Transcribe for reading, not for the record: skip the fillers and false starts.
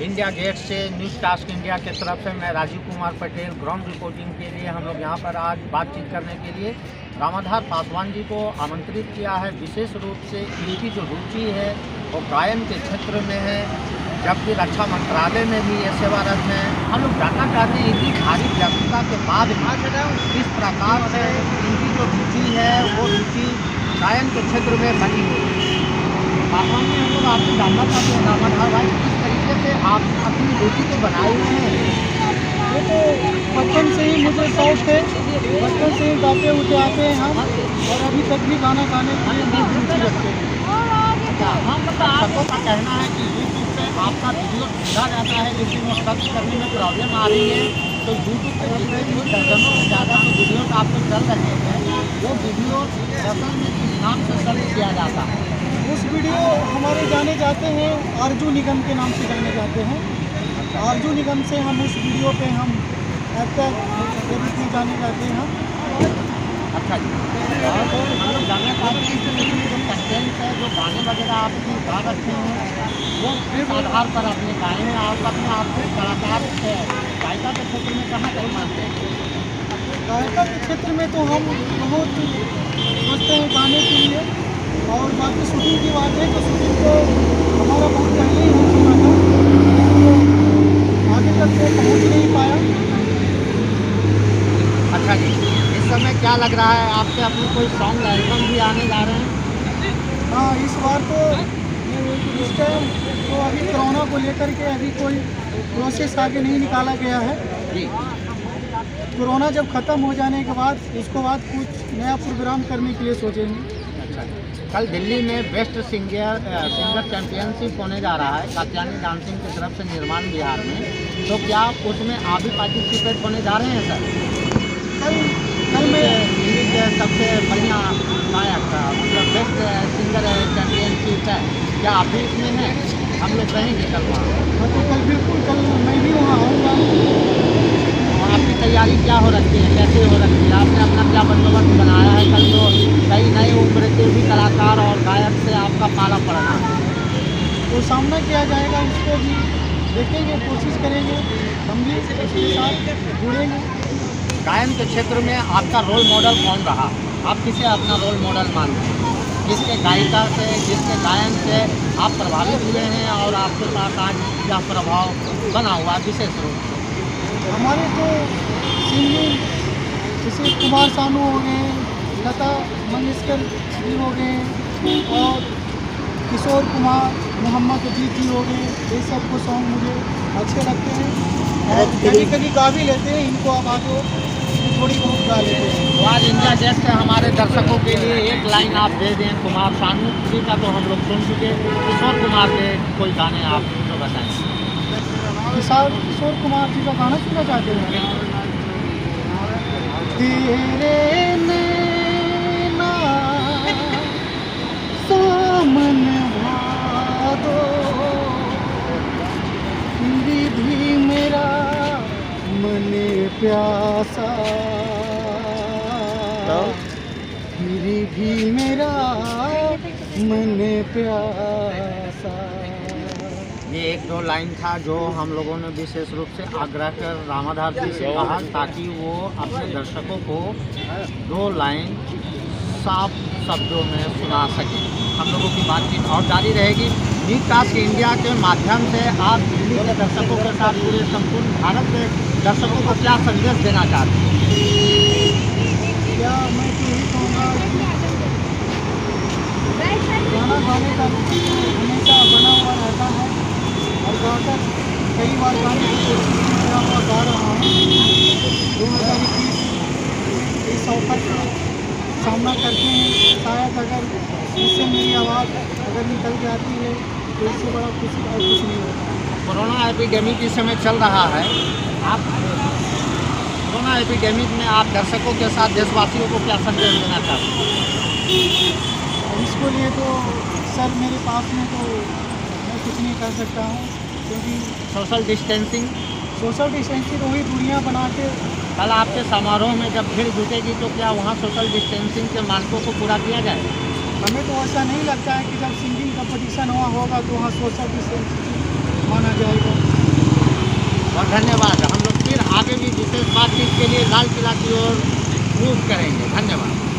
India gate से news task India की तरफ से मैं राजीव कुमार पटेल ग्राउंड रिपोर्टिंग के लिए हम लोग यहाँ पर आज बातचीत करने के लिए रामाधार पासवान जी को आमंत्रित किया है। विशेष रूप से इनकी जो रुचि है वो गायन के क्षेत्र में है, जबकि रक्षा मंत्रालय में भी ये सेवारत हैं। हम लोग जानना चाहते हैं इनकी भारी व्यस्तता के बाद किस प्रकार से इनकी जो रुचि है वो रुचि गायन के क्षेत्र में बनी हुई है। पासवान जी, हम लोग आपसे जानना चाहते हैं रामाधार भाई, किस तरीके से आप अपनी रुचि को बनाए हुए हैं? ये तो बचपन से ही मुझे शौक है, बचपन से ही गाते उठे आते हैं हम, और अभी तक भी गाना गाने के लिए बहुत रुचि रखते हैं। हम सबको का कहना है कि यूट्यूब पे आपका वीडियो ढूंढा जाता है, लेकिन वो सर्च करने में प्रॉब्लम आ रही है। तो यूट्यूब पे जितने भी दर्जनों से ज़्यादा जो वीडियो आपके चल रहे हैं वो वीडियो असल में किस नाम से सर्च किया जाता है? उस वीडियो हमारे जाने जाते हैं आरजू निगम के नाम से जाने जाते हैं। आरजू निगम से हम उस वीडियो पे हम एक्टर के रूप में जाने जाते हैं हम। अच्छा जी, और तो हम लोग जानना चाहते हैं कि जो कंटेंट है, जो गाने वगैरह आपने गा रखे हैं वो किस आधार पर आपने गाए हैं? आप अपने आप को कलाकार है गायिका के क्षेत्र में कहाँ तक मानते हैं? गायिका के क्षेत्र में तो हम बहुत सोचते हैं गाने के लिए, और बाकी शूटिंग की बात है तो शूटिंग तो हमारा बहुत पहले ही हो चुका था, लेकिन वो आगे तक वो पहुँच नहीं पाया। अच्छा जी, इस समय क्या लग रहा है आपके अपने कोई सॉन्ग एल्बम भी आने जा रहे हैं? हाँ, इस बार तो इस टाइम तो अभी कोरोना को लेकर के अभी कोई प्रोसेस आगे नहीं निकाला गया है जी। कोरोना जब ख़त्म हो जाने के बाद उसके बाद कुछ नया प्रोग्राम करने के लिए सोचेंगे। अच्छा, कल दिल्ली में बेस्ट सिंगर चैंपियनशिप होने जा रहा है कात्यायनी डांसिंग की तरफ से निर्माण बिहार में, तो क्या उसमें आप भी पार्टिसिपेट होने जा रहे हैं सर? कल मैं दिल्ली के सबसे बढ़िया गायक का मतलब बेस्ट सिंगर चैंपियनशिप है, क्या आप भी इसमें हैं? हम लोग रहेंगे कल वहाँ। तो कल बिल्कुल कल मैं भी वहाँ आऊँगा। और आपकी तैयारी क्या हो रखी है, कैसे हो रखी है? आपने अपना क्या बंदोबस्त बनाया है? कल तो कई नए उम्र के भी कलाकार और गायक से आपका पाला पड़ना है, तो सामना किया जाएगा, उसको भी देखेंगे, कोशिश करेंगे, हम भी उसके साथ जुड़ेंगे। गायन के क्षेत्र में आपका रोल मॉडल कौन रहा? आप किसे अपना रोल मॉडल मानते हैं? जिसके गायिका से, जिसके गायन से आप प्रभावित हुए हैं और आपके पास आज क्या प्रभाव बना हुआ विशेष रूप से? हमारे तो सिंगिंग जैसे कुमार सानू हो गए, लता मंगेशकर जी हो गए, और किशोर कुमार, मोहम्मद अजीत जी हो गए, ये सब को सॉन्ग मुझे अच्छे लगते हैं, और कभी कभी गा भी लेते हैं इनको, अब आगे थोड़ी बहुत गा लेते हैं। तो आज इंडिया गेट से हमारे दर्शकों के लिए एक लाइन आप दे दें। कुमार सानू जी का तो हम लोग सुन चुके, किशोर कुमार के कोई गाने आप तो बताएं। किशोर कुमार जी का गाना सुनना चाहते हैं? तेरे नैना सामन भादो, विधि मेरा मन प्यासा, फिर भी मेरा मन प्यासा। ये एक दो लाइन था जो हम लोगों ने विशेष रूप से आग्रह कर रामाधार जी से कहा ताकि वो अपने दर्शकों को दो लाइन साफ शब्दों में सुना सकें। हम लोगों की बातचीत और जारी रहेगी। न्यूज़ टास्क इंडिया के माध्यम से आप दिल्ली के दर्शकों के साथ पूरे संपूर्ण भारत के दर्शकों को क्या संदेश देना चाहते हैं? क्या मैं तो यही कहूँगा कि गाना गाने का हमेशा बना हुआ रहता है, और गाकर कई बार गाने की कोशिश किया हुआ गा रहा हूँ। 2021 इस अवसर का सामना करते हैं, शायद अगर इससे मेरी आवाज़ अगर निकल जाती है तो इससे बड़ा खुशी और कुछ नहीं होता। कोरोना एपिडेमिक इस समय चल रहा है, आप कोरोना एपिडेमिक में आप दर्शकों के साथ देशवासियों को क्या संदेश देना चाहते हैं? इसको लिए तो सर मेरे पास में तो मैं कुछ नहीं कर सकता हूँ, क्योंकि सोशल डिस्टेंसिंग वही दूरियाँ बना के। कल आपके समारोह में जब भीड़ जुटेगी तो क्या वहाँ सोशल डिस्टेंसिंग के मानकों को पूरा किया जाए? हमें तो ऐसा नहीं लगता है कि जब सिंगिंग कंपटीशन हुआ होगा तो वहाँ सोशल डिस्टेंसिंग माना जाएगा। धन्यवाद। हम लोग फिर आगे भी विशेष बातचीत के लिए लाल किला की ओर मूव करेंगे। धन्यवाद।